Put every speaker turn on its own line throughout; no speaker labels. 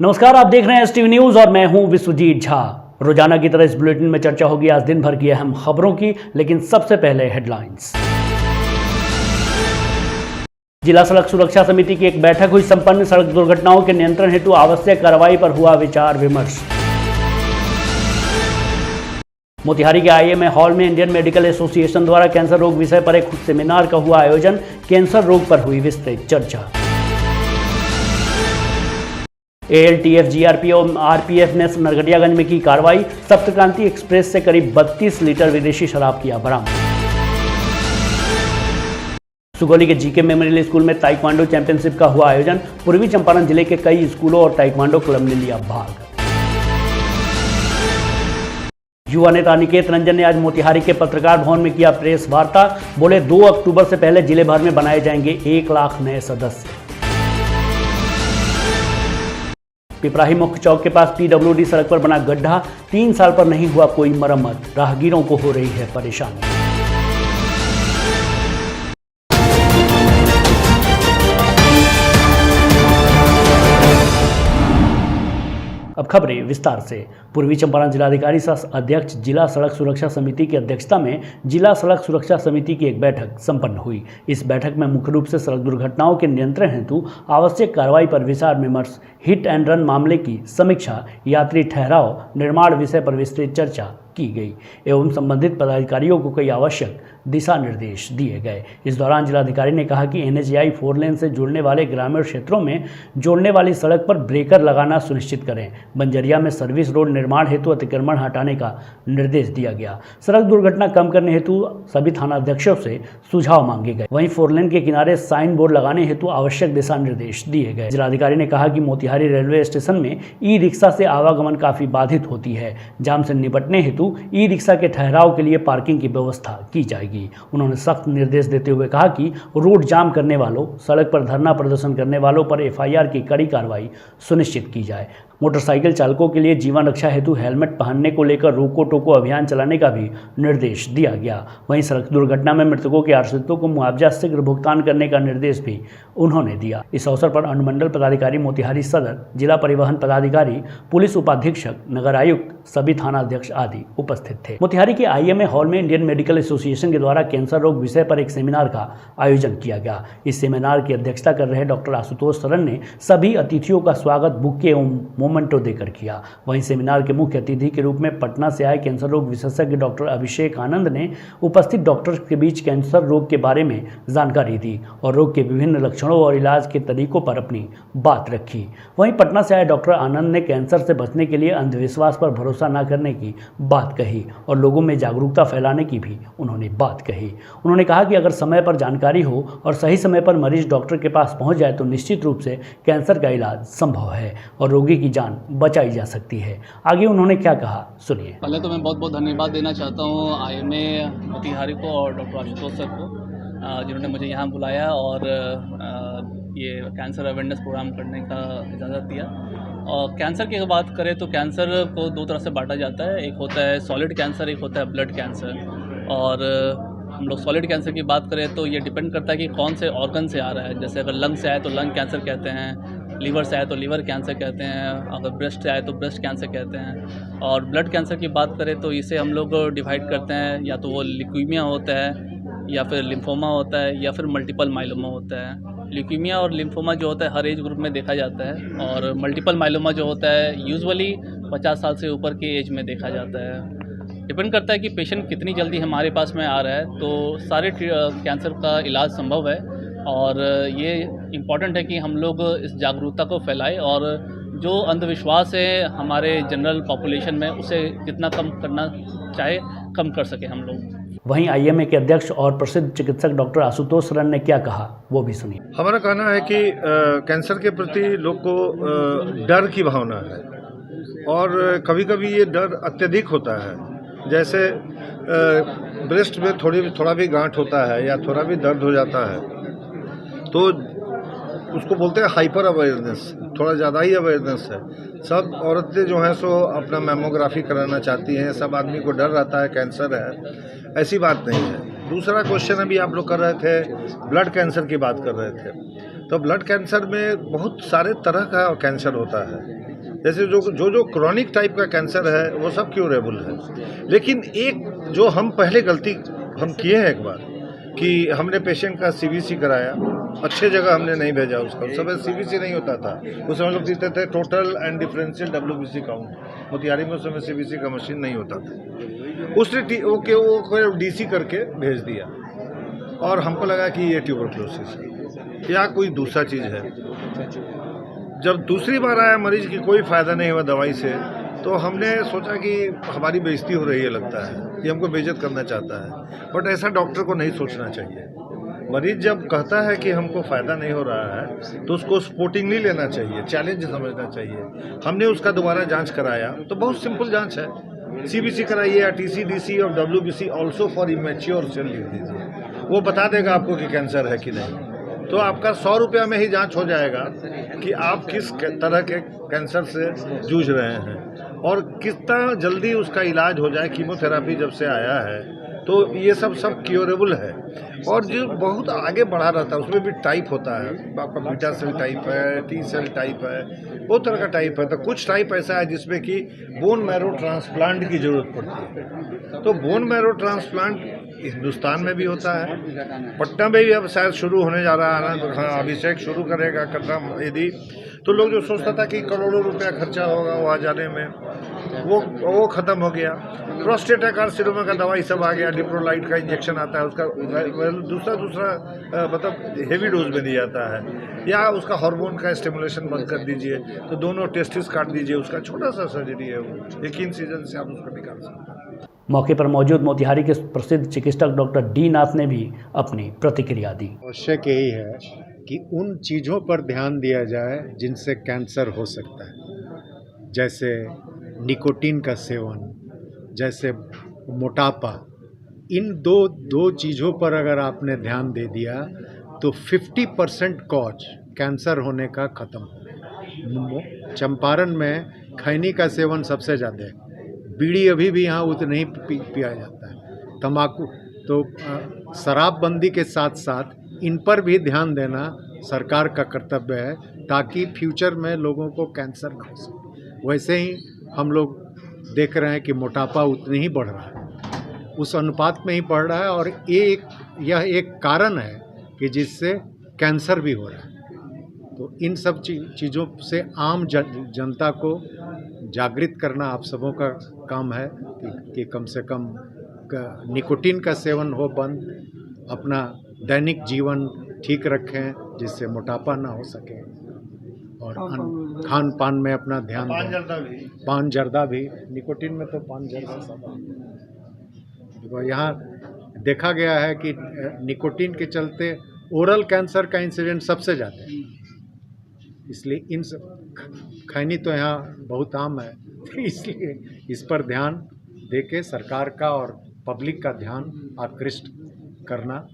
नमस्कार, आप देख रहे हैं एसटीवी न्यूज और मैं हूं विश्वजीत झा। रोजाना की तरह इस बुलेटिन में चर्चा होगी आज दिन भर की अहम खबरों की, लेकिन सबसे पहले हेडलाइंस। जिला सड़क सुरक्षा समिति की एक बैठक हुई संपन्न। सड़क दुर्घटनाओं के नियंत्रण हेतु आवश्यक कार्रवाई पर हुआ विचार विमर्श। मोतिहारी के आईएमए हॉल में इंडियन मेडिकल एसोसिएशन द्वारा कैंसर रोग विषय पर एक सेमिनार का हुआ आयोजन। कैंसर रोग पर हुई विस्तृत चर्चा। एएलटीएफ, जीआरपी और आरपीएफ ने नरकटियागंज में की कार्रवाई। सप्तक्रांति एक्सप्रेस से करीब 32 लीटर विदेशी शराब किया बरामद। सुगौली के जीके मेमोरियल स्कूल में ताइक्वांडो चैंपियनशिप का हुआ आयोजन। पूर्वी चंपारण जिले के कई स्कूलों और ताइक्वांडो क्लब ने लिया भाग। युवा नेता अनिकेत रंजन ने आज मोतिहारी के पत्रकार भवन में किया प्रेस वार्ता। बोले 2 अक्टूबर से पहले जिले भर में बनाए जाएंगे 1 लाख नए सदस्य। पिपराही मुख्य चौक के पास पीडब्ल्यूडी सड़क पर बना गड्ढा। 3 साल पर नहीं हुआ कोई मरम्मत। राहगीरों को हो रही है परेशानी। अब खबरें विस्तार से। पूर्वी चंपारण जिलाधिकारी सह अध्यक्ष जिला सड़क सुरक्षा समिति की अध्यक्षता में जिला सड़क सुरक्षा समिति की एक बैठक संपन्न हुई। इस बैठक में मुख्य रूप से सड़क दुर्घटनाओं के नियंत्रण हेतु आवश्यक कार्रवाई पर विचार विमर्श, हिट एंड रन मामले की समीक्षा, यात्री ठहराव, निर्माण विषय पर विस्तृत चर्चा की गई एवं संबंधित पदाधिकारियों को कई आवश्यक दिशा निर्देश दिए गए। इस दौरान जिलाधिकारी ने कहा कि एनएचएआई 4 लेन से जुड़ने वाले ग्रामीण क्षेत्रों में जोड़ने वाली सड़क पर ब्रेकर लगाना सुनिश्चित करें। बंजरिया में सर्विस रोड निर्माण हेतु अतिक्रमण हटाने का निर्देश दिया गया। सड़क दुर्घटना कम करने हेतु सभी थानाध्यक्षों से सुझाव मांगे गए। वहीं 4 लेन के किनारे साइन बोर्ड लगाने हेतु आवश्यक दिशा निर्देश दिए गए। जिलाधिकारी ने कहा कि मोतिहारी रेलवे स्टेशन में ई रिक्शा से आवागमन काफी बाधित होती है। जाम से निपटने हेतु ई रिक्शा के ठहराव के लिए पार्किंग की व्यवस्था की जाएगी। उन्होंने सख्त निर्देश देते हुए कहा कि रोड जाम करने वालों, सड़क पर धरना प्रदर्शन करने वालों पर एफआईआर की कड़ी कार्रवाई सुनिश्चित की जाए। मोटरसाइकिल चालकों के लिए जीवन रक्षा हेतु हेलमेट पहनने को लेकर रोको टोको अभियान चलाने का भी निर्देश दिया गया। वहीं सड़क दुर्घटना में मृतकों के आश्रितों को मुआवजा शीघ्र भुगतान करने का निर्देश भी उन्होंने दिया। इस अवसर पर अनुमंडल पदाधिकारी मोतिहारी सदर, जिला परिवहन पदाधिकारी, पुलिस उपाधीक्षक, नगर आयुक्त, सभी थानाध्यक्ष आदि उपस्थित थे। मोतिहारी के आईएमए हॉल में इंडियन मेडिकल एसोसिएशन के द्वारा कैंसर रोग विषय पर एक सेमिनार का आयोजन किया गया। इस सेमिनार की अध्यक्षता कर रहे डॉक्टर आशुतोष सरन ने सभी अतिथियों का स्वागत बुके एवं मोमेंटो देकर किया। वहीं सेमिनार के मुख्य अतिथि के रूप में पटना से आए कैंसर रोग विशेषज्ञ डॉक्टर अभिषेक आनंद ने उपस्थित डॉक्टर्स के बीच कैंसर रोग के बारे में जानकारी दी और रोग के विभिन्न लक्षणों और इलाज के तरीकों पर अपनी बात रखी। वहीं पटना से आए डॉक्टर आनंद ने कैंसर से बचने के लिए अंधविश्वास पर भरोसा न करने की बात कही और लोगों में जागरूकता फैलाने की भी उन्होंने बात कही। उन्होंने कहा कि अगर समय पर जानकारी हो और सही समय पर मरीज डॉक्टर के पास पहुंच जाए तो निश्चित रूप से कैंसर का इलाज संभव है और रोगी की जान बचाई जा सकती है। आगे उन्होंने क्या कहा, सुनिए।
पहले तो मैं बहुत बहुत धन्यवाद देना चाहता हूँ आईएमए मोतिहारी को और डॉक्टर आशुतोष सर को, जिन्होंने मुझे यहाँ बुलाया और ये कैंसर अवेयरनेस प्रोग्राम करने का इजाज़त दिया। और कैंसर की बात करें तो कैंसर को 2 तरह से बांटा जाता है। एक होता है सॉलिड कैंसर, एक होता है ब्लड कैंसर। और हम लोग सॉलिड कैंसर की बात करें तो ये डिपेंड करता है कि कौन से ऑर्गन से आ रहा है। जैसे अगर लंग से आए तो लंग कैंसर कहते हैं, लीवर से आए तो लीवर कैंसर कहते हैं, अगर ब्रेस्ट से आए तो ब्रेस्ट कैंसर कहते हैं। और ब्लड कैंसर की बात करें तो इसे हम लोग डिवाइड करते हैं, या तो वो ल्यूकीमिया होता है, या फिर लिम्फोमा होता है, या फिर मल्टीपल माइलोमा होता है। ल्यूकीमिया और लिम्फोमा जो होता है हर एज ग्रुप में देखा जाता है, और मल्टीपल माइलोमा जो होता है यूजुअली 50 साल से ऊपर की एज में देखा जाता है। डिपेंड करता है कि पेशेंट कितनी जल्दी हमारे पास में आ रहा है, तो सारे कैंसर का इलाज संभव है। और ये इम्पॉर्टेंट है कि हम लोग इस जागरूकता को फैलाएं और जो अंधविश्वास है हमारे जनरल पॉपुलेशन में उसे जितना कम करना चाहे कम कर सके हम लोग।
वहीं आईएमए के अध्यक्ष और प्रसिद्ध चिकित्सक डॉक्टर आशुतोष सरन ने क्या कहा, वो भी सुनिए।
हमारा कहना है कि कैंसर के प्रति लोग को डर की भावना है और कभी कभी ये डर अत्यधिक होता है। जैसे ब्रेस्ट में थोड़ा भी गांठ होता है या थोड़ा भी दर्द हो जाता है तो उसको बोलते हैं हाइपर अवेयरनेस, थोड़ा ज़्यादा ही अवेयरनेस है। सब औरतें जो हैं सो अपना मेमोग्राफी कराना चाहती हैं, सब आदमी को डर रहता है कैंसर है, ऐसी बात नहीं है। दूसरा क्वेश्चन अभी आप लोग कर रहे थे, ब्लड कैंसर की बात कर रहे थे। तो ब्लड कैंसर में बहुत सारे तरह का कैंसर होता है। जैसे जो क्रॉनिक टाइप का कैंसर है वो सब क्योरेबल है। लेकिन एक जो हम पहले गलती हम किए हैं एक बार कि हमने पेशेंट का सीबीसी कराया, अच्छे जगह हमने नहीं भेजा उसका। उस समय सीबीसी नहीं होता था, उस समय लोग देते थे total and differential WBC count. Motihari में उस समय सीबीसी का मशीन नहीं होता था। उसने वो डीसी करके भेज दिया और हमको लगा कि ये ट्यूबरक्लोसिस है या कोई दूसरा चीज़ है। जब दूसरी बार आया मरीज की कोई फ़ायदा नहीं हुआ दवाई से, तो हमने सोचा कि हमारी बेइज्जती हो रही है, लगता है ये हमको बेइज्जत करना चाहता है। बट ऐसा डॉक्टर को नहीं सोचना चाहिए। मरीज जब कहता है कि हमको फ़ायदा नहीं हो रहा है तो उसको स्पोर्टिंगली लेना चाहिए, चैलेंज समझना चाहिए। हमने उसका दोबारा जांच कराया तो बहुत सिंपल जांच है, सीबीसी कराइए या टीसी और WBC also for immature cell लिख दीजिए, वो बता देगा आपको कि कैंसर है कि नहीं। तो आपका 100 रुपया में ही जांच हो जाएगा कि आप किस तरह के कैंसर से जूझ रहे हैं और कितना जल्दी उसका इलाज हो जाए। कीमोथेरापी जब से आया है तो ये सब क्योरेबल है। और जो बहुत आगे बढ़ा रहता है उसमें भी टाइप होता है, आपका बीटा सेल टाइप है, टी सेल टाइप है, बहुत तरह का टाइप है। तो कुछ टाइप ऐसा है जिसमें कि बोन मैरो ट्रांसप्लांट की ज़रूरत पड़ती है। तो बोन मैरो ट्रांसप्लांट हिंदुस्तान में भी होता है, पटना में भी अब शायद शुरू होने जा रहा है ना। हाँ, अभिषेक शुरू करेगा करना यदि, तो लोग जो सोचता था कि करोड़ों रुपया खर्चा होगा वहाँ जाने में, वो ख़त्म हो गया। प्रोस्टेट कार्सिनोमा का दवाई सब आ गया, डिप्रोलाइट का इंजेक्शन आता है, उसका दूसरा मतलब हेवी डोज में दिया जाता है। या उसका हार्मोन का स्टिमुलेशन बंद कर दीजिए तो दोनों टेस्टिस काट दीजिए, उसका छोटा सा सर्जरी है वो, एक इंसिजन से आप उसको निकाल सकते हैं।
मौके पर मौजूद मोतिहारी के प्रसिद्ध चिकित्सक डॉक्टर डी नाथ ने भी अपनी प्रतिक्रिया दी।
आवश्यक यही है कि उन चीज़ों पर ध्यान दिया जाए जिनसे कैंसर हो सकता है, जैसे निकोटीन का सेवन, जैसे मोटापा। इन दो चीज़ों पर अगर आपने ध्यान दे दिया तो 50% कॉज कैंसर होने का ख़त्म हो। चंपारण में खैनी का सेवन सबसे ज़्यादा है, बीड़ी अभी भी यहाँ उतना ही पिया जाता है, तंबाकू। तो शराबबंदी के साथ साथ इन पर भी ध्यान देना सरकार का कर्तव्य है ताकि फ्यूचर में लोगों को कैंसर न हो सके। वैसे ही हम लोग देख रहे हैं कि मोटापा उतने ही बढ़ रहा है, उस अनुपात में ही बढ़ रहा है और यह एक कारण है कि जिससे कैंसर भी हो रहा है। तो इन सब चीज़ों से आम जनता को जागृत करना आप सबों का काम है कि कम से कम निकोटीन का सेवन हो बंद, अपना दैनिक जीवन ठीक रखें जिससे मोटापा ना हो सके, और खान पान में अपना ध्यान दें। पान जर्दा भी, निकोटीन में तो पान जर्दा सब। यहाँ देखा गया है कि निकोटीन के चलते ओरल कैंसर का इंसिडेंट सबसे ज़्यादा है, इसलिए इन सब खैनी तो यहाँ बहुत आम है, इसलिए इस पर ध्यान देके सरकार का और पब्लिक का ध्यान आकृष्ट करना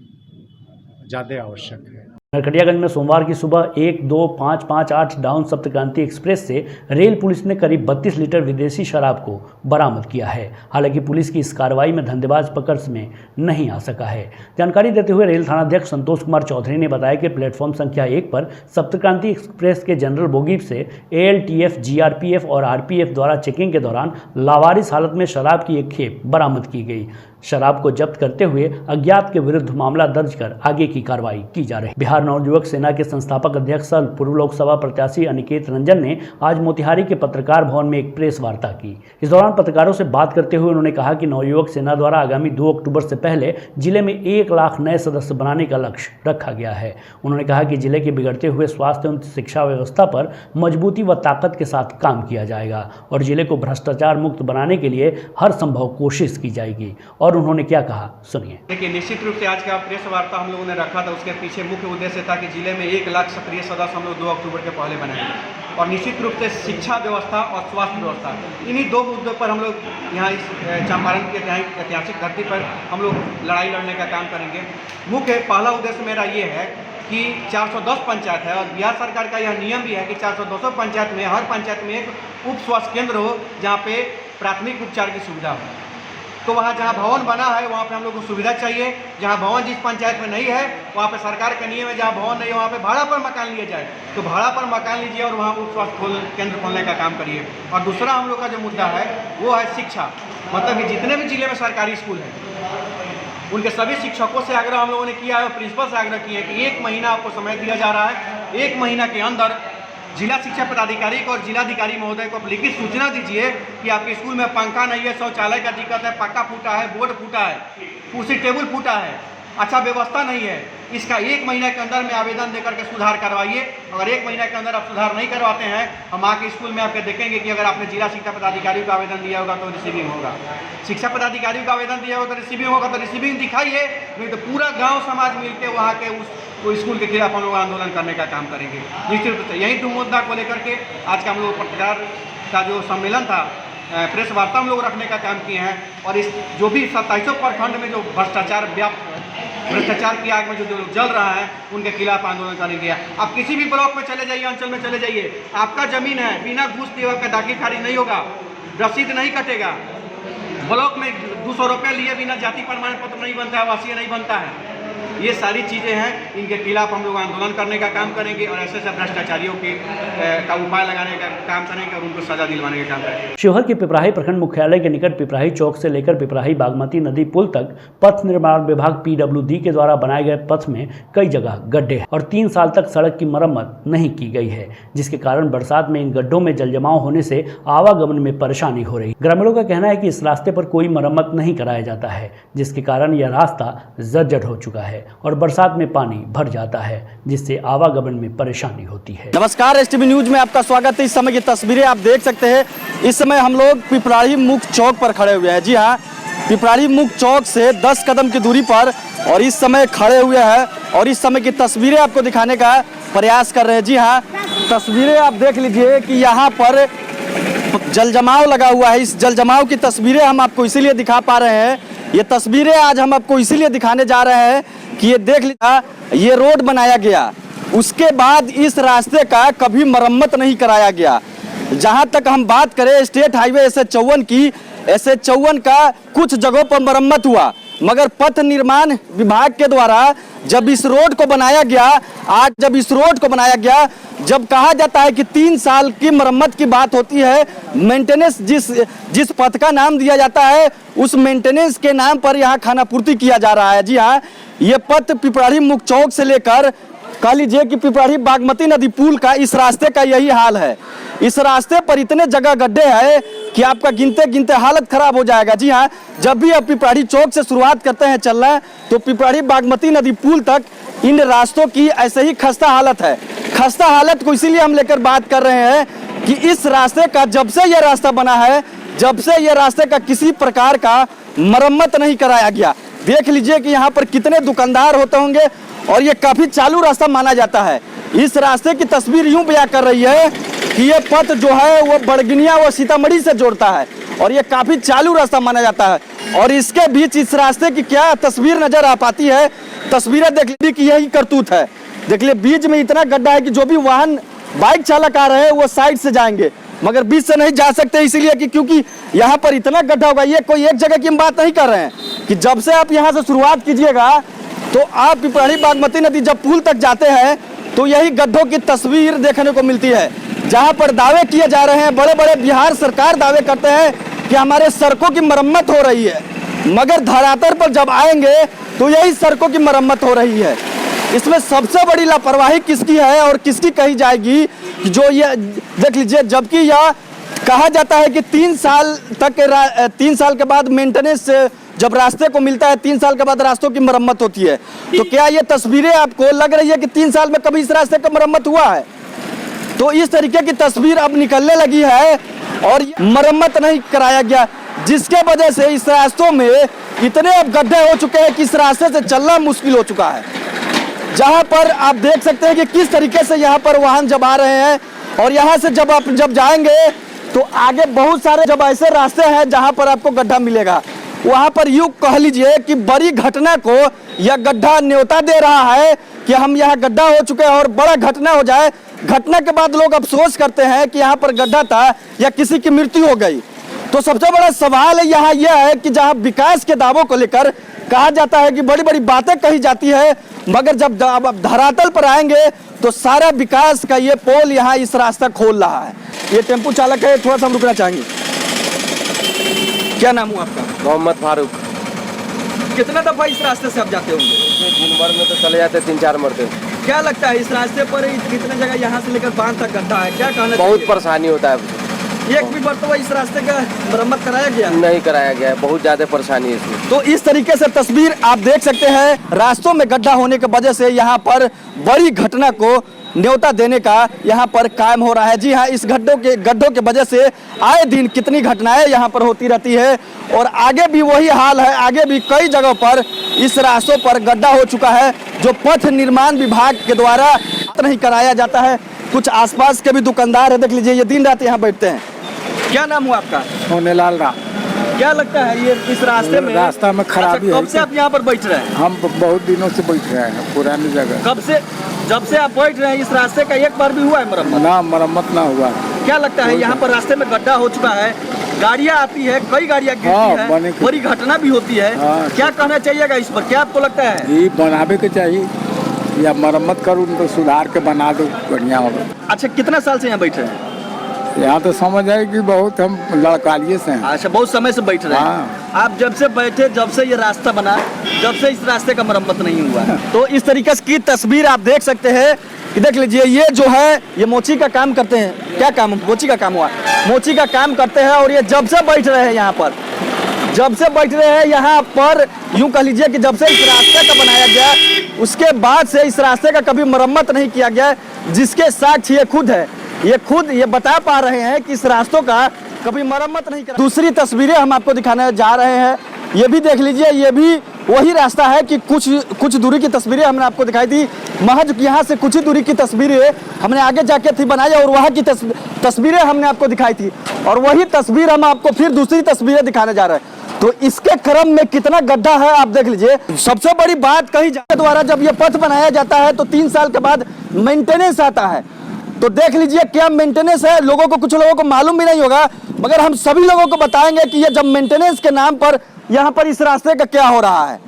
ज़्यादा आवश्यक है।
नरकटियागंज में सोमवार की सुबह 12558 डाउन सप्तक्रांति एक्सप्रेस से रेल पुलिस ने करीब 32 लीटर विदेशी शराब को बरामद किया है। हालांकि पुलिस की इस कार्रवाई में धंधेबाज पकड़ में नहीं आ सका है। जानकारी देते हुए रेल थानाध्यक्ष संतोष कुमार चौधरी ने बताया कि प्लेटफॉर्म संख्या 1 पर सप्तक्रांति एक्सप्रेस के जनरल बोगी से ALTF, GRPF और RPF द्वारा चेकिंग के दौरान लावारिस हालत में शराब की एक खेप बरामद की गई। शराब को जब्त करते हुए अज्ञात के विरुद्ध मामला दर्ज कर आगे की कार्रवाई की जा रही है। बिहार नवयुवक सेना के संस्थापक अध्यक्ष सह पूर्व लोकसभा प्रत्याशी अनिकेत रंजन ने आज मोतिहारी के पत्रकार भवन में एक प्रेस वार्ता की। इस दौरान पत्रकारों से बात करते हुए उन्होंने कहा कि नवयुवक सेना द्वारा आगामी 2 अक्टूबर से पहले जिले में 1 लाख नए सदस्य बनाने का लक्ष्य रखा गया है। उन्होंने कहा कि जिले के बिगड़ते हुए स्वास्थ्य एवं शिक्षा व्यवस्था पर मजबूती व ताकत के साथ काम किया जाएगा और जिले को भ्रष्टाचार मुक्त बनाने के लिए हर संभव कोशिश की जाएगी। और उन्होंने क्या कहा, सुनिए।
देखिए, निश्चित रूप से आज का प्रेस वार्ता हम लोगों ने रखा था, उसके पीछे मुख्य उद्देश्य था कि जिले में 1 लाख सक्रिय सदस्य हम लोग 2 अक्टूबर के पहले बनाएंगे और निश्चित रूप से शिक्षा व्यवस्था और स्वास्थ्य व्यवस्था, इन्हीं 2 मुद्दों पर हम लोग यहाँ इस चंपारण के ऐतिहासिक धरती पर हम लोग लड़ाई लड़ने का काम करेंगे। मुख्य पहला उद्देश्य मेरा ये है कि 410 पंचायत है और बिहार सरकार का यह नियम भी है कि 410 पंचायत में हर पंचायत में एक उप स्वास्थ्य केंद्र हो जहाँ पे प्राथमिक उपचार की सुविधा हो। तो वहाँ जहाँ भवन बना है वहाँ पे हम लोग को सुविधा चाहिए। जहाँ भवन जिस पंचायत में नहीं है वहाँ पे सरकार का नियम है, जहाँ भवन नहीं है वहाँ पे भाड़ा पर मकान लिया जाए, तो भाड़ा पर मकान लीजिए और वहाँ उप स्वास्थ्य केंद्र खोलने का काम करिए। और दूसरा हम लोग का जो मुद्दा है वो है शिक्षा, मतलब कि जितने भी जिले में सरकारी स्कूल हैं उनके सभी शिक्षकों से आग्रह हम लोगों ने किया है और प्रिंसिपल से आग्रह किया है कि 1 महीना आपको समय दिया जा रहा है। 1 महीना के अंदर जिला शिक्षा पदाधिकारी को और जिलाधिकारी महोदय को आप लिखित सूचना दीजिए कि आपके स्कूल में पंखा नहीं है, शौचालय का दिक्कत है, पक्का फूटा है, बोर्ड फूटा है, कुर्सी टेबल फूटा है, अच्छा व्यवस्था नहीं है। इसका 1 महीने के अंदर में आवेदन देकर के सुधार करवाइए। अगर 1 महीने के अंदर आप सुधार नहीं करवाते हैं, हम आके स्कूल में आपके देखेंगे कि अगर आपने जिला शिक्षा पदाधिकारी को आवेदन दिया होगा तो रिसीविंग होगा, शिक्षा पदाधिकारी को आवेदन दिया होगा तो रिसीविंग होगा, तो रिसीविंग दिखाइए, नहीं तो पूरा गाँव समाज मिलकर वहाँ के उस स्कूल के खिलाफ हम लोग आंदोलन करने का काम करेंगे। निश्चित रूप से यही 2 मुद्दा को लेकर के आज का हम लोग पत्रकार का जो सम्मेलन था, प्रेस वार्ता हम लोग रखने का काम किए हैं। और इस जो भी 27 प्रखंड में जो भ्रष्टाचार की आग में जो जल रहा है उनके खिलाफ आंदोलन करेंगे। आप किसी भी ब्लॉक में चले जाइए, अंचल में चले जाइए, आपका जमीन है, बिना घूस दिए आपका दाखिल खारिज नहीं होगा, रसीद नहीं कटेगा। ब्लॉक में 200 रुपये लिए बिना जाति प्रमाण पत्र नहीं बनता है, आवासीय नहीं बनता है। ये सारी चीज़ें हैं, इनके खिलाफ हम लोग आंदोलन करने का काम करेंगे और ऐसे भ्रष्टाचारियों का उपाय लगाने का काम करेंगे और उनको सजा दिलवाने का काम करेंगे।
शिवहर के पिपराही प्रखंड मुख्यालय के निकट पिपराही चौक से लेकर पिपराही बागमती नदी पुल तक पथ निर्माण विभाग PWD के द्वारा बनाए गए पथ में कई जगह गड्ढे हैं और 3 साल तक सड़क की मरम्मत नहीं की गई है, जिसके कारण बरसात में इन गड्ढों में जलजमाव होने से आवागमन में परेशानी हो रही। ग्रामीणों का कहना है कि इस रास्ते पर कोई मरम्मत नहीं कराया जाता है, जिसके कारण यह रास्ता जर्जर हो चुका है और बरसात में पानी भर जाता है, जिससे आवागमन में परेशानी होती है।
नमस्कार, STV न्यूज में आपका स्वागत है। इस समय की तस्वीरें आप देख सकते हैं। इस समय हम लोग पिपराही मुख्य चौक पर खड़े हुए हैं। जी हाँ, पिपराही मुख्य चौक से 10 कदम की दूरी पर और इस समय खड़े हुए हैं और इस समय की तस्वीरें आपको दिखाने का प्रयास कर रहे हैं। जी हाँ, तस्वीरें आप देख लीजिए कि यहाँ पर जलजमाव लगा हुआ है। इस जलजमाव की तस्वीरें हम आपको इसीलिए दिखा पा रहे हैं। ये तस्वीरें आज हम आपको इसीलिए दिखाने जा रहे हैं कि ये देख लीजिए, ये रोड बनाया गया, उसके बाद इस रास्ते का कभी मरम्मत नहीं कराया गया। जहां तक हम बात करें स्टेट हाईवे SA54 की, SA54 का कुछ जगहों पर मरम्मत हुआ, मगर पथ निर्माण विभाग के द्वारा जब इस रोड को बनाया गया, जब कहा जाता है कि 3 साल की मरम्मत की बात होती है, मेंटेनेंस जिस पथ का नाम दिया जाता है उस मेंटेनेंस के नाम पर यहाँ खानापूर्ति किया जा रहा है। जी हाँ, ये पथ पिपराही मुख्य चौक से लेकर कह लीजिए कि पिपराही बागमती नदी पुल का इस रास्ते का यही हाल है। इस रास्ते पर इतने जगह गड्ढे हैं कि आपका गिनते हालत खराब हो जाएगा। जी हाँ, जब भी आप पिपराही चौक से शुरुआत करते हैं चलना, तो पिपराही बागमती नदी पुल तक इन रास्तों की ऐसे ही खस्ता हालत है। खस्ता हालत को इसीलिए हम लेकर बात कर रहे हैं कि इस रास्ते का जब से यह रास्ता बना है, जब से यह रास्ते का किसी प्रकार का मरम्मत नहीं कराया गया। देख लीजिए कि यहाँ पर कितने दुकानदार होते होंगे और ये काफी चालू रास्ता माना जाता है। इस रास्ते की तस्वीर यूं बयां कर रही है कि ये पथ जो है वो बड़गिनिया व सीतामढ़ी से जोड़ता है और ये काफी चालू रास्ता माना जाता है। और इसके बीच इस रास्ते की क्या तस्वीर नजर आ पाती है, तस्वीरें देख लीजिए कि यही करतूत है। देख लीजिए बीच में इतना गड्ढा है कि जो भी वाहन बाइक चालक आ रहे हैं वो साइड से जाएंगे, मगर बीच से नहीं जा सकते, इसीलिए कि क्योंकि यहाँ पर इतना गड्ढा होगा। ये कोई एक जगह की हम बात नहीं कर रहे हैं कि जब से आप यहाँ से शुरुआत कीजिएगा तो आप पिपराही बागमती नदी जब पुल तक जाते हैं तो यही गड्ढों की तस्वीर देखने को मिलती है, जहाँ पर दावे किए जा रहे हैं, बड़े बड़े बिहार सरकार दावे करते हैं कि हमारे सड़कों की मरम्मत हो रही है, मगर धरातल पर जब आएंगे तो यही सड़कों की मरम्मत हो रही है। इसमें सबसे बड़ी लापरवाही किसकी है और किसकी कही जाएगी, जो ये देख लीजिए, जबकि यह कहा जाता है कि 3 साल के बाद मेंटेनेंस जब रास्ते को मिलता है, 3 साल के बाद रास्तों की मरम्मत होती है। तो क्या ये तस्वीरें आपको लग रही है कि 3 साल में कभी इस रास्ते का मरम्मत हुआ है? तो इस तरीके की तस्वीर अब निकलने लगी है और मरम्मत नहीं कराया गया, जिसके वजह से इस रास्तों में इतने अब गड्ढे हो चुके हैं कि इस रास्ते से चलना मुश्किल हो चुका है। जहां पर आप देख सकते हैं कि किस तरीके से यहाँ पर वाहन जब आ रहे हैं और यहाँ से जब जाएंगे तो आगे बहुत सारे जब ऐसे रास्ते हैं जहां पर आपको गड्ढा मिलेगा, वहां पर यूं कह लीजिए कि बड़ी घटना को यह गड्ढा न्योता दे रहा है कि हम यहाँ गड्ढा हो चुके हैं और बड़ा घटना हो जाए। घटना के बाद लोग अफसोस करते हैं कि यहाँ पर गड्ढा था या किसी की मृत्यु हो गई, तो सबसे बड़ा सवाल यहाँ यह है कि जहाँ विकास के दावों को लेकर कहा जाता है कि बड़ी बड़ी बातें कही जाती है, मगर जब अब धरातल पर आएंगे तो सारा विकास का ये पोल यहाँ इस रास्ता खोल रहा है। ये टेम्पो चालक है, थोड़ा सा हम रुकना चाहेंगे। क्या नाम हुआ आपका?
मोहम्मद फारूक।
कितना दफा इस रास्ते से आप जाते होंगे?
दिन भर में तो चले जाते 3-4 मरते।
क्या लगता है इस रास्ते पर कितने जगह यहाँ से लेकर बांध तक गड्ढा है, क्या कहना
बहुत परेशानी होता है।
एक भी मरतबा इस रास्ते का मरम्मत कराया गया?
नहीं कराया गया है, बहुत ज्यादा परेशानी है इसमें।
तो इस तरीके से तस्वीर आप देख सकते हैं, रास्तों में गड्ढा होने की वजह से यहाँ पर बड़ी घटना को न्योता देने का यहाँ पर कायम हो रहा है। जी हाँ, इस गड्ढों के वजह से आए दिन कितनी घटनाएं यहाँ पर होती रहती है और आगे भी वही हाल है। आगे भी कई जगहों पर इस रास्तों पर गड्ढा हो चुका है जो पथ निर्माण विभाग के द्वारा नहीं कराया जाता है। कुछ आसपास के भी दुकानदार है, देख लीजिए, ये दिन रात यहाँ बैठते हैं। क्या नाम हुआ आपका?
होनेलाल राम।
क्या लगता है ये इस रास्ते में?
रास्ता में खराबी है।
कब से आप यहाँ पर बैठ रहे हैं?
हम बहुत दिनों से बैठ रहे हैं पुरानी जगह।
कब से? जब से आप बैठ रहे हैं इस रास्ते का एक बार भी हुआ है मरम्मत?
ना, मरम्मत ना हुआ।
क्या लगता है यहाँ पर रास्ते में गड्ढा हो चुका है, गाड़ियाँ आती है, कई गाड़ियाँ गिरती है, बड़ी घटना भी होती है, क्या कहना चाहिएगा इस पर? क्या आपको लगता है?
ये बनावे के चाहिए या मरम्मत करो, उनको सुधार के बना दो, बढ़िया होगा।
अच्छा, कितना साल से यहाँ बैठ रहे हैं?
यहाँ तो समझ आए कि बहुत हम लड़कालिए से हैं।
अच्छा, बहुत समय से बैठ रहे हैं। आप जब से बैठे, जब से ये रास्ता बना, जब से इस रास्ते का मरम्मत नहीं हुआ। तो इस तरीके की तस्वीर आप देख सकते हैं कि देख लीजिए, ये जो है ये मोची का काम करते हैं। क्या काम? मोची का काम हुआ, मोची का काम करते हैं और ये जब से बैठ रहे हैं यहाँ पर, जब से बैठ रहे हैं यहाँ पर, यूं कह लीजिए कि जब से इस रास्ते का बनाया गया उसके बाद से इस रास्ते का कभी मरम्मत नहीं किया गया, जिसके साक्ष्य ये खुद है। ये खुद ये बता पा रहे हैं कि इस रास्तों का कभी मरम्मत नहीं करा। दूसरी तस्वीरें हम आपको दिखाने जा रहे हैं, ये भी देख लीजिए, ये भी वही रास्ता है कि कुछ दूरी की तस्वीरें हमने आपको दिखाई थी। महज यहाँ से कुछ ही दूरी की तस्वीरें हमने आगे जाके थी बनाई और वहाँ की तस्वीरें हमने आपको दिखाई थी और वही तस्वीर हम आपको फिर दूसरी तस्वीरें दिखाने जा रहे हैं। तो इसके क्रम में कितना गड्ढा है आप देख लीजिए। सबसे बड़ी बात कही जाए द्वारा जब ये पथ बनाया जाता है तो 3 साल के बाद मेंटेनेंस आता है। तो देख लीजिए क्या मेंटेनेंस है, लोगों को, कुछ लोगों को मालूम भी नहीं होगा, मगर हम सभी लोगों को बताएंगे कि ये जब मेंटेनेंस के नाम पर यहाँ पर इस रास्ते का क्या हो रहा है।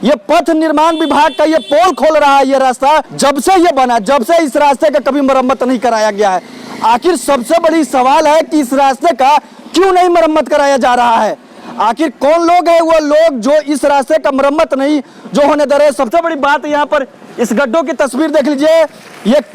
ये पथ निर्माण विभाग का ये पोल खोल रहा है। ये रास्ता जब से ये बना, जब से इस रास्ते का कभी मरम्मत नहीं कराया गया है। आखिर सबसे बड़ी सवाल है कि इस रास्ते का क्यों नहीं मरम्मत कराया जा रहा है। आखिर कौन लोग हैं वो लोग जो इस रास्ते का मरम्मत नहीं जो होने दे रहे। सबसे बड़ी बात यहाँ पर इस गड्ढों की तस्वीर देख लीजिए,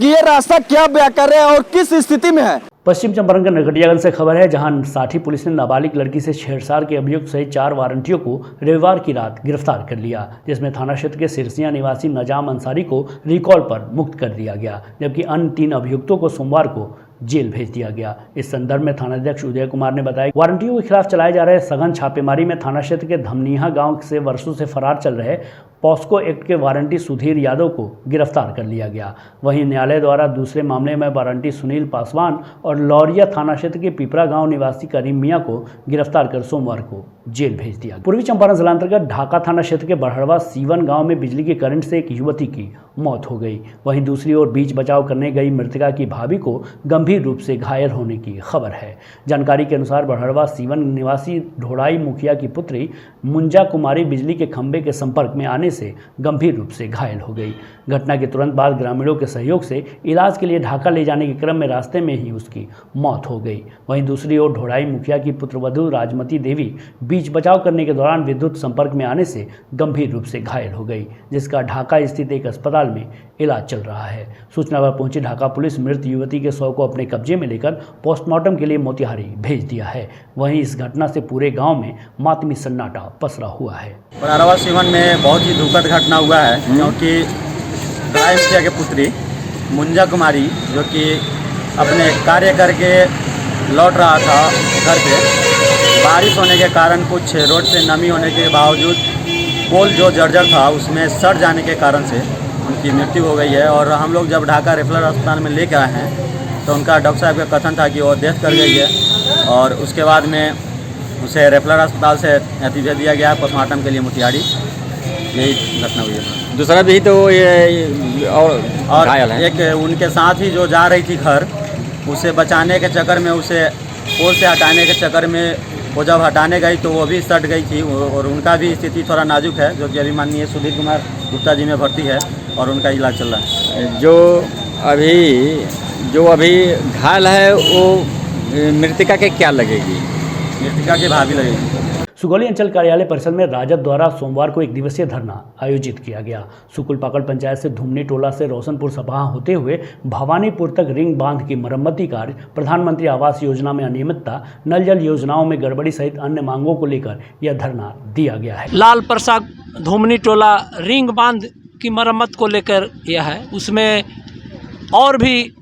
ये रास्ता क्या बयां कर रहे हैं और किस स्थिति में है।
पश्चिम चंपारण के नरकटियागंज से खबर है, जहां साठी पुलिस ने नाबालिग लड़की से छेड़छाड़ के अभियुक्त सहित 4 वारंटियों को रविवार की रात गिरफ्तार कर लिया, जिसमें थाना क्षेत्र के सिरसिया निवासी नजाम अंसारी को रिकॉल पर मुक्त कर दिया गया, जबकि अन्य 3 अभियुक्तों को सोमवार को जेल भेज दिया गया। इस संदर्भ में थानाध्यक्ष उदय कुमार ने बताया, वारंटियों के खिलाफ चलाए जा रहे सघन छापेमारी में थाना क्षेत्र के धमनीहा गांव से वर्षों से फरार चल रहे पॉस्को एक्ट के वारंटी सुधीर यादव को गिरफ्तार कर लिया गया। वहीं न्यायालय द्वारा दूसरे मामले में वारंटी सुनील पासवान और लौरिया थाना क्षेत्र के पिपरा गांव निवासी करीम मियां को गिरफ्तार कर सोमवार को जेल भेज दिया। पूर्वी चंपारण जिलांतर्गत ढाका थाना क्षेत्र के बड़हड़वा सीवन गांव में बिजली के करंट से एक युवती की मौत हो गई। वहीं दूसरी ओर बीच बचाव करने गई मृतका की भाभी को गंभीर रूप से घायल होने की खबर है। जानकारी के अनुसार बड़हड़वा सीवन निवासी ढोड़ाई मुखिया की पुत्री मुंजा कुमारी बिजली के खंभे के संपर्क में आने से गंभीर रूप से घायल हो गई। घटना के तुरंत बाद ग्रामीणों के सहयोग से इलाज के लिए ढाका ले जाने के क्रम में रास्ते में ही उसकी मौत हो गई। वहीं दूसरी ओर ढोड़ाई मुखिया की पुत्रवधू राजमती देवी बीच बचाव करने के दौरान विद्युत संपर्क में आने से गंभीर रूप से घायल हो गई, जिसका ढाका स्थित एक अस्पताल में इलाज चल रहा है। सूचना पर पहुंची ढाका पुलिस मृत युवती के शव को अपने कब्जे में लेकर पोस्टमार्टम के लिए मोतिहारी भेज दिया है। वहीं इस घटना से पूरे गांव में मातमी सन्नाटा पसरा हुआ है।
बड़हड़वा सीवन में बहुत ही दुखद घटना हुआ है, क्योंकि ढोड़ाई मुखिया की पुत्री मुंजा कुमारी जो कि अपने कार्य करके लौट रहा था घर पे, बारिश होने के कारण कुछ रोड पे नमी होने के बावजूद पोल जो जर्जर था उसमें सड़ जाने के कारण से उनकी मृत्यु हो गई है। और हम लोग जब ढाका रेफरल अस्पताल में लेकर आए हैं तो उनका डॉक्टर साहब का कथन था कि वो डेथ कर गई है, और उसके बाद में उसे रेफरल अस्पताल से भेज दिया गया पोस्टमार्टम के लिए मोतिहारी। यही घटना हुई है।
दूसरा भी तो ये और घायल है।
एक उनके साथ ही जो जा रही थी घर, उसे बचाने के चक्कर में, उसे पोल से हटाने के चक्कर में वो जब हटाने गई तो वो भी सट गई थी और उनका भी स्थिति थोड़ा नाजुक है, जो कि अभी माननीय सुधीर कुमार गुप्ता जी में भर्ती है और उनका इलाज चल रहा है।
जो अभी घायल है वो मृतिका के क्या लगेगी?
मृतिका के भाभी लगेगी।
सुगौली अंचल कार्यालय परिसर में राजद द्वारा सोमवार को एक दिवसीय धरना आयोजित किया गया। सुकुलपाकड़ पंचायत से धुमनी टोला से रोशनपुर सभा होते हुए भवानीपुर तक रिंग बांध की मरम्मती कार्य, प्रधानमंत्री आवास योजना में अनियमितता, नल जल योजनाओं में गड़बड़ी सहित अन्य मांगों को लेकर यह धरना दिया गया है।
लाल प्रसाद धुमनी टोला रिंग बांध की मरम्मत को लेकर यह है, उसमें और भी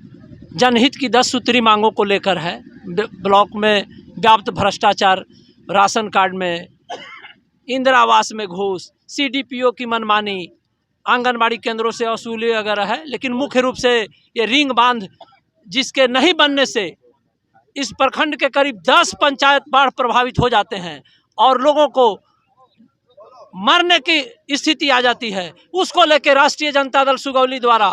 जनहित की 10 सूत्री मांगों को लेकर है। ब्लॉक में व्याप्त भ्रष्टाचार, राशन कार्ड में, इंदिरा आवास में घूस, CDPO की मनमानी, आंगनबाड़ी केंद्रों से वसूली वगैरह है। लेकिन मुख्य रूप से ये रिंग बांध जिसके नहीं बनने से इस प्रखंड के करीब 10 पंचायत बाढ़ प्रभावित हो जाते हैं और लोगों को मरने की स्थिति आ जाती है। उसको लेकर राष्ट्रीय जनता दल सुगौली द्वारा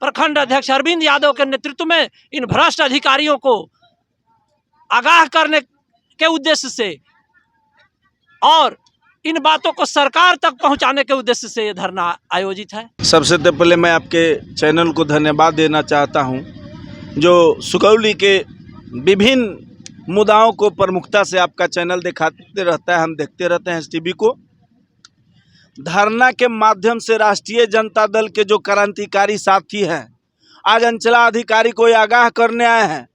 प्रखंड अध्यक्ष अरविंद यादव के नेतृत्व में इन भ्रष्ट अधिकारियों को आगाह करने के उद्देश्य से और इन बातों को सरकार तक पहुंचाने के उद्देश्य से ये धरना आयोजित है।
सबसे पहले मैं आपके चैनल को धन्यवाद देना चाहता हूं, जो सुगौली के विभिन्न मुद्दाओं को प्रमुखता से आपका चैनल दिखाते रहता है। हम देखते रहते हैं STV को। धरना के माध्यम से राष्ट्रीय जनता दल के जो क्रांतिकारी साथी हैं, आज अंचलाधिकारी को आगाह करने आए हैं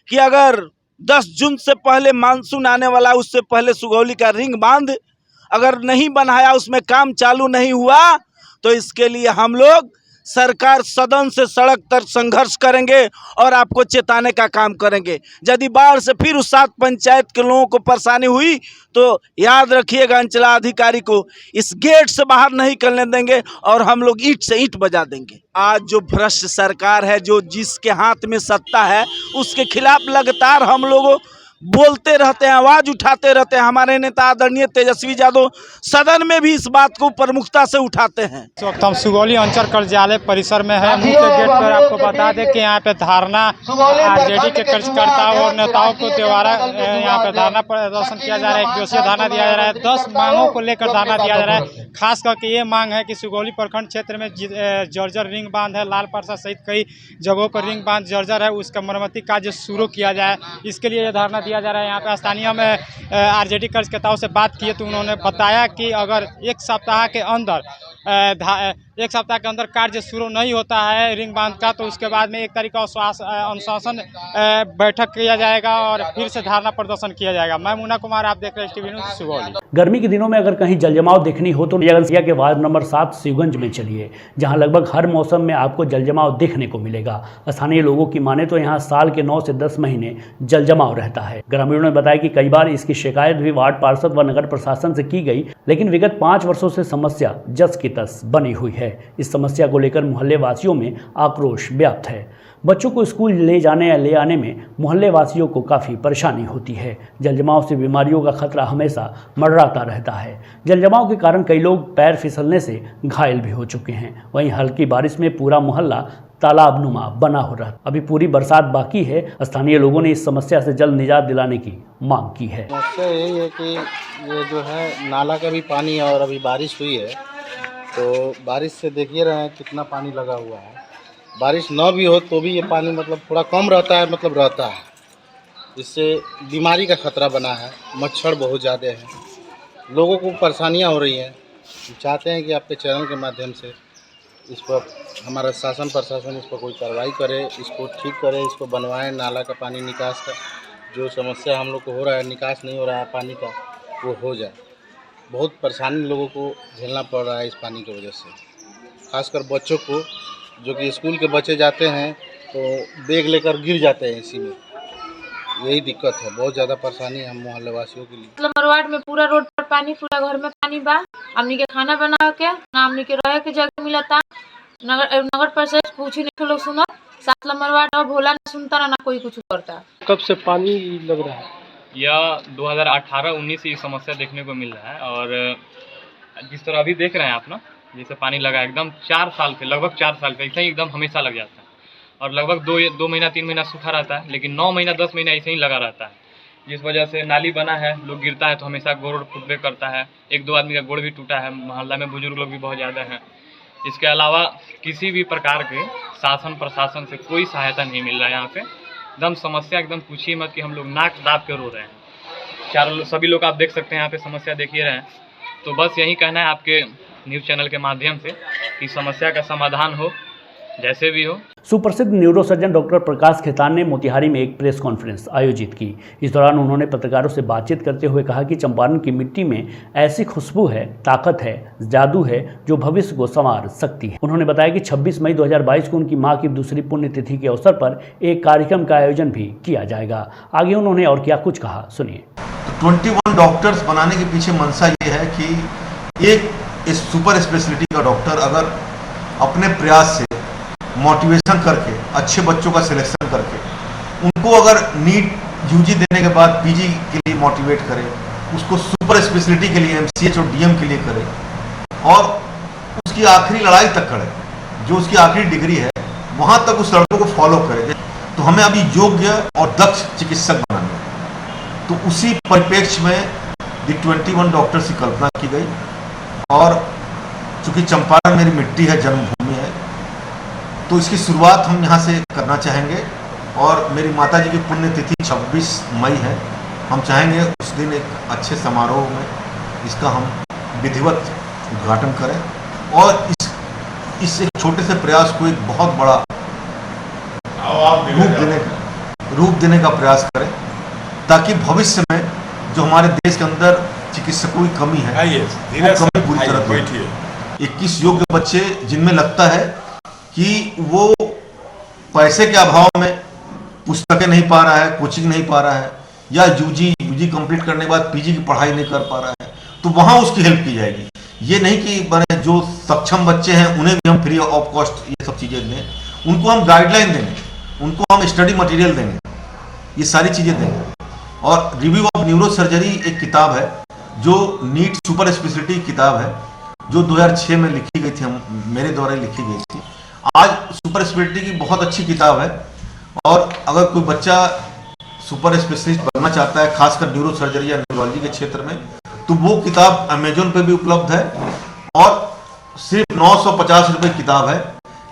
कि अगर 10 जून से पहले मानसून आने वाला, उससे पहले सुगौली का रिंग बांध अगर नहीं बनाया, उसमें काम चालू नहीं हुआ, तो इसके लिए हम लोग सरकार सदन से सड़क तक संघर्ष करेंगे और आपको चेताने का काम करेंगे। यदि बाढ़ से फिर उस 7 पंचायत के लोगों को परेशानी हुई तो याद रखिएगा, अंचलाधिकारी को इस गेट से बाहर नहीं करने देंगे और हम लोग ईंट से ईंट बजा देंगे। आज जो भ्रष्ट सरकार है, जो जिसके हाथ में सत्ता है, उसके खिलाफ लगातार हम लोगों बोलते रहते हैं, आवाज उठाते रहते हैं। हमारे नेता आदरणीय तेजस्वी यादव सदन में भी इस बात को प्रमुखता से उठाते हैं।
इस वक्त हम सुगौली अंचल कार्यालय परिसर में है। मुख्य गेट पर आपको बता दें कि यहाँ पे धरना RJD के कार्यकर्ताओं और नेताओं को द्वारा यहाँ पे धरना प्रदर्शन किया जा रहा है। एक दिवसीय धरना दिया जा रहा है। 10 मांगों को लेकर धरना दिया जा रहा है। खास करके ये मांग है कि सुगौली प्रखंड क्षेत्र में जर्जर रिंग बांध है, लाल प्रसाद सहित कई जगहों पर रिंग बांध जर्जर है, उसका मरम्मती कार्य शुरू किया जाए। इसके लिए ये धरना दिया जा रहा है। यहाँ पे स्थानीय में RJD कार्यकर्ताओं से बात की तो उन्होंने बताया कि अगर एक सप्ताह के अंदर कार्य शुरू नहीं होता है रिंग बांध का, तो उसके बाद में 1 तारीख का अनुशासन बैठक किया जाएगा और फिर से धरना प्रदर्शन किया जाएगा। मैं मुन्ना कुमार, आप देख रहे हैं STV न्यूज़ सुगौली।
गर्मी के दिनों में अगर कहीं जलजमाव देखनी हो तो नगरसिया के वार्ड नंबर 7 शिवगंज में चलिए, जहां लगभग हर मौसम में आपको जलजमाव देखने को मिलेगा। स्थानीय लोगों की माने तो यहां साल के 9 से 10 महीने जलजमाव रहता है। ग्रामीणों ने बताया कि कई बार इसकी शिकायत भी वार्ड पार्षद व नगर प्रशासन से की गई, लेकिन विगत 5 वर्षों से समस्या जस की तस बनी हुई है। इस समस्या को लेकर मोहल्ले वासियों में आक्रोश व्याप्त है। बच्चों को स्कूल ले जाने या ले आने में मोहल्ले वासियों को काफ़ी परेशानी होती है। जलजमाव से बीमारियों का खतरा हमेशा मंडराता रहता है। जलजमाव के कारण कई लोग पैर फिसलने से घायल भी हो चुके हैं। वहीं हल्की बारिश में पूरा मोहल्ला तालाबनुमा बना हो रहा। अभी पूरी बरसात बाकी है। स्थानीय लोगों ने इस समस्या से जल्द निजात दिलाने की मांग की है।
समस्या यही है कि ये जो है नाला का भी पानी है और अभी बारिश हुई है, तो बारिश से देखिए रहे हैं कितना पानी लगा हुआ है। बारिश न भी हो तो भी ये पानी मतलब थोड़ा कम रहता है, मतलब रहता है। इससे बीमारी का खतरा बना है। मच्छर बहुत ज़्यादा है, लोगों को परेशानियां हो रही हैं। हम चाहते हैं कि आपके चैनल के माध्यम से इस पर हमारा शासन प्रशासन इस पर कोई कार्रवाई करे, इसको ठीक करे, इसको बनवाएं। नाला का पानी निकास का जो समस्या हम लोग को हो रहा है, निकास नहीं हो रहा है पानी का, वो हो जाए। बहुत परेशानी लोगों को झेलना पड़ रहा है इस पानी की वजह से। खासकर बच्चों को, जो कि स्कूल के बच्चे जाते हैं तो बैग लेकर गिर जाते हैं इसी में। यही दिक्कत है, बहुत ज़्यादा परेशानी है हम मोहल्ले वासियों के लिए।
वार्ड में पूरा रोड पर पानी, पूरा घर में पानी बा। हमनी के खाना बना के ना हमनी के रहे के जगह मिलता। नगर परिषद कुछ ही नहीं लोग सुनो। 7 नंबर वार्ड और भोला ना सुनता ना कोई कुछ करता।
कब से पानी लग रहा है?
यह 2018-19 से ये समस्या देखने को मिल रहा है। और जिस तरह अभी देख रहे हैं आप ना, जैसे पानी लगा एकदम 4 साल से, लगभग 4 साल से ऐसे ही एकदम हमेशा लग जाता है। और लगभग 2 महीना 3 महीना सूखा रहता है, लेकिन 9 महीना 10 महीना ऐसे ही लगा रहता है। जिस वजह से नाली बना है, लोग गिरता है तो हमेशा गोड़ फुटबे करता है। 1-2 आदमी का गोड़ भी टूटा है। मोहल्ला में बुजुर्ग लोग भी बहुत ज़्यादा हैं। इसके अलावा किसी भी प्रकार के शासन प्रशासन से कोई सहायता नहीं मिल रहा है। यहाँ पे एकदम समस्या एकदम पूछिए मत कि हम लोग नाक दाब के रो रहे हैं। सभी लोग आप देख सकते हैं, यहाँ पे समस्या देख ही रहे हैं। तो बस यही कहना है आपके न्यूज़ चैनल के माध्यम से कि समस्या का समाधान हो, जैसे भी हो।
सुप्रसिद्ध न्यूरोसर्जन डॉक्टर प्रकाश खेतान ने मोतिहारी में एक प्रेस कॉन्फ्रेंस आयोजित की। इस दौरान उन्होंने पत्रकारों से बातचीत करते हुए कहा कि चंपारण की मिट्टी में ऐसी खुशबू है, ताकत है, जादू है जो भविष्य को संवार सकती है। उन्होंने बताया कि 26 मई 2022 को उनकी मां की दूसरी पुण्यतिथि के अवसर पर एक कार्यक्रम का आयोजन भी किया जाएगा। आगे उन्होंने और क्या कुछ कहा, सुनिए।
21 डॉक्टर्स बनाने के पीछे मंशा ये है कि एक इस सुपर स्पेशलिटी का डॉक्टर अगर अपने प्रयास से मोटिवेशन करके अच्छे बच्चों का सिलेक्शन करके उनको अगर नीट यूजी देने के बाद पीजी के लिए मोटिवेट करे, उसको सुपर स्पेशलिटी के लिए एमसीएच और डीएम के लिए करे और उसकी आखिरी लड़ाई तक करे, जो उसकी आखिरी डिग्री है वहां तक उस लड़कों को फॉलो करे, तो हमें अभी योग्य और दक्ष चिकित्सक बनाना है। तो उसी परिप्रेक्ष्य में दी 21 डॉक्टर्स की कल्पना की गई और चूंकि चंपारण मेरी मिट्टी है, जन्मभूमि है, तो इसकी शुरुआत हम यहाँ से करना चाहेंगे। और मेरी माताजी की पुण्यतिथि 26 मई है। हम चाहेंगे उस दिन एक अच्छे समारोह में इसका हम विधिवत उद्घाटन करें और इस एक छोटे से प्रयास को एक बहुत बड़ा रूप देने का प्रयास करें, ताकि भविष्य में जो हमारे देश के अंदर चिकित्सकों की कमी है वो कमी पूरी तरह दूर हो। 21 योग्य बच्चे जिनमें लगता है कि वो पैसे के अभाव में पुस्तकें नहीं पा रहा है, कोचिंग नहीं पा रहा है, या यूजी कंप्लीट करने के बाद पीजी की पढ़ाई नहीं कर पा रहा है, तो वहाँ उसकी हेल्प की जाएगी। ये नहीं कि मैंने जो सक्षम बच्चे हैं उन्हें भी हम फ्री ऑफ कॉस्ट ये सब चीज़ें दें, उनको हम गाइडलाइन देंगे, उनको हम स्टडी मटेरियल देंगे, ये सारी चीज़ें देंगे। और रिव्यू ऑफ न्यूरो सर्जरी एक किताब है जो नीट सुपर स्पेशलिटी किताब है, जो 2006 में लिखी गई थी, मेरे द्वारा लिखी गई थी। आज सुपर स्पेशलिटी की बहुत अच्छी किताब है और अगर कोई बच्चा सुपर स्पेशलिस्ट बनना चाहता है, खासकर न्यूरो सर्जरी या न्यूरोलॉजी के क्षेत्र में, तो वो किताब अमेजोन पे भी उपलब्ध है और सिर्फ 950 रुपये किताब है।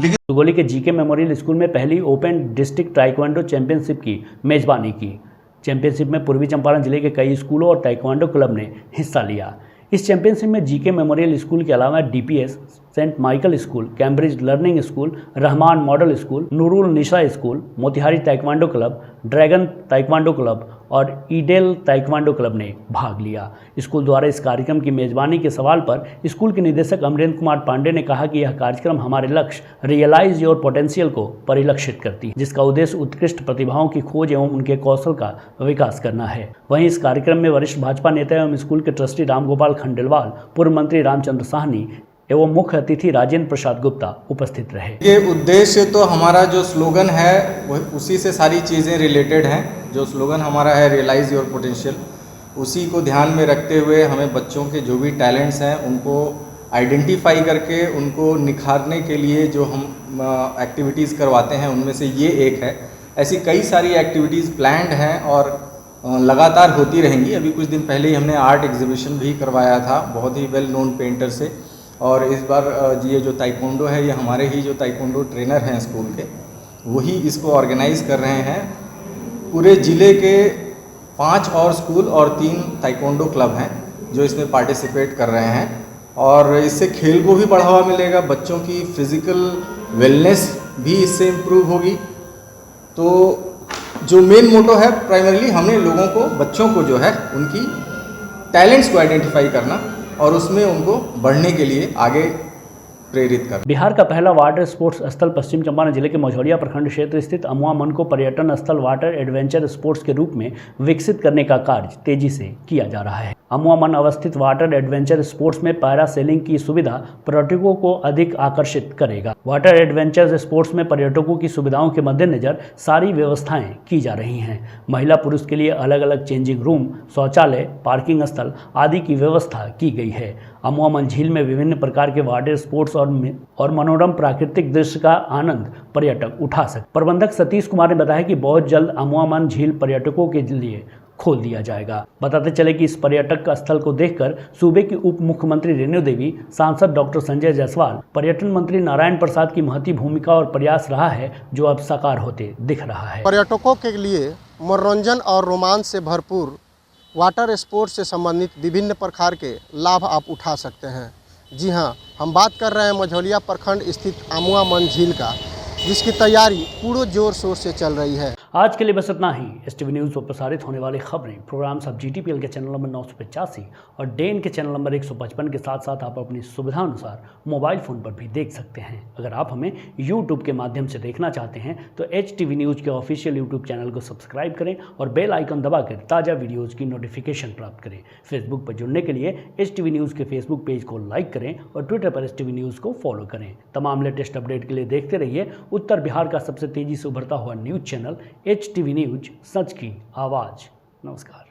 लेकिन
सुगौली के जीके मेमोरियल स्कूल में पहली ओपन डिस्ट्रिक्ट ताइक्वांडो चैंपियनशिप की मेजबानी की। चैंपियनशिप में पूर्वी चंपारण जिले के कई स्कूलों और ताइक्वांडो क्लब ने हिस्सा लिया। इस चैंपियनशिप में जीके मेमोरियल स्कूल के अलावा DPS, saint Michael school, Cambridge learning school, Rahman model school, Nurul Nisha school, Motihari taekwondo club, dragon taekwondo club और ईडेल ताइक्वांडो क्लब ने भाग लिया। स्कूल द्वारा इस कार्यक्रम की मेजबानी के सवाल पर स्कूल के निदेशक अमरेंद्र कुमार पांडे ने कहा कि यह कार्यक्रम हमारे लक्ष्य रियलाइज योर पोटेंशियल को परिलक्षित करती है, जिसका उद्देश्य उत्कृष्ट प्रतिभाओं की खोज एवं उनके कौशल का विकास करना है। वहीं इस कार्यक्रम में वरिष्ठ भाजपा नेता एवं स्कूल के ट्रस्टी रामगोपाल खंडेलवाल, पूर्व मंत्री रामचंद्र साहनी एवं मुख्य अतिथि राजेंद्र प्रसाद गुप्ता उपस्थित रहे।
ये उद्देश्य तो हमारा जो स्लोगन है वो उसी से सारी चीज़ें रिलेटेड हैं। जो स्लोगन हमारा है रियलाइज़ योर पोटेंशियल, उसी को ध्यान में रखते हुए हमें बच्चों के जो भी टैलेंट्स हैं उनको आइडेंटिफाई करके उनको निखारने के लिए जो हम एक्टिविटीज़ करवाते हैं उनमें से ये एक है। ऐसी कई सारी एक्टिविटीज़ प्लान्ड हैं और लगातार होती रहेंगी। अभी कुछ दिन पहले ही हमने आर्ट एग्जीबिशन भी करवाया था बहुत ही वेल नोन पेंटर से, और इस बार ये जो ताइक्वांडो है ये हमारे ही जो ताइक्वांडो ट्रेनर हैं स्कूल के, वही इसको ऑर्गेनाइज़ कर रहे हैं। पूरे ज़िले के 5 और स्कूल और 3 ताइक्वांडो क्लब हैं जो इसमें पार्टिसिपेट कर रहे हैं, और इससे खेल को भी बढ़ावा मिलेगा, बच्चों की फिज़िकल वेलनेस भी इससे इम्प्रूव होगी। तो जो मेन मोटो है प्राइमरीली हमने लोगों को, बच्चों को जो है उनकी टैलेंट्स को आइडेंटिफाई करना और उसमें उनको बढ़ने के लिए आगे प्रेरित कर।
बिहार का पहला वाटर स्पोर्ट्स स्थल पश्चिम चंपारण जिले के मझौलिया प्रखंड क्षेत्र स्थित अमुआ मन को पर्यटन स्थल वाटर एडवेंचर स्पोर्ट्स के रूप में विकसित करने का कार्य तेजी से किया जा रहा है। अमुआ मन अवस्थित वाटर एडवेंचर स्पोर्ट्स में पैरा सेलिंग की सुविधा पर्यटकों को अधिक आकर्षित करेगा। वाटर एडवेंचर स्पोर्ट्स में पर्यटकों की सुविधाओं के मद्देनजर सारी व्यवस्थाएं की जा रही हैं। महिला पुरुष के लिए अलग अलग चेंजिंग रूम, शौचालय, पार्किंग स्थल आदि की व्यवस्था की गई है। अमुआ मन झील में विभिन्न प्रकार के वाटर स्पोर्ट्स और मनोरम प्राकृतिक दृश्य का आनंद पर्यटक उठा सकते। प्रबंधक सतीश कुमार ने बताया कि बहुत जल्द अमुआ मन झील पर्यटकों के लिए खोल दिया जाएगा। बताते चले कि इस पर्यटक स्थल को देखकर सूबे की उप मुख्यमंत्री रेणु देवी, सांसद डॉक्टर संजय जायसवाल, पर्यटन मंत्री नारायण प्रसाद की महती भूमिका और प्रयास रहा है, जो अब साकार होते दिख रहा है।
पर्यटकों के लिए मनोरंजन और रोमांच से भरपूर वाटर स्पोर्ट्स से संबंधित विभिन्न प्रकार के लाभ आप उठा सकते हैं। जी हाँ, हम बात कर रहे हैं मझौलिया प्रखंड स्थित आमुआ मन झील का, जिसकी तैयारी पूरे जोर शोर से चल रही है।
आज के लिए बस इतना ही। STV न्यूज़ पर प्रसारित होने वाली खबरें, प्रोग्राम सब GTPL के चैनल नंबर 985 और डेन के चैनल नंबर 155 के साथ साथ आप अपनी सुविधा अनुसार मोबाइल फ़ोन पर भी देख सकते हैं। अगर आप हमें YouTube के माध्यम से देखना चाहते हैं तो HTV न्यूज़ के ऑफिशियल YouTube चैनल को सब्सक्राइब करें और बेल आइकन दबाकर ताज़ा वीडियोज़ की नोटिफिकेशन प्राप्त करें। फेसबुक पर जुड़ने के लिए HTV न्यूज़ के फेसबुक पेज को लाइक करें और ट्विटर पर HTV न्यूज़ को फॉलो करें। तमाम लेटेस्ट अपडेट के लिए देखते रहिए उत्तर बिहार का सबसे तेज़ी से उभरता हुआ न्यूज़ चैनल HTV न्यूज़, सच की आवाज़। नमस्कार।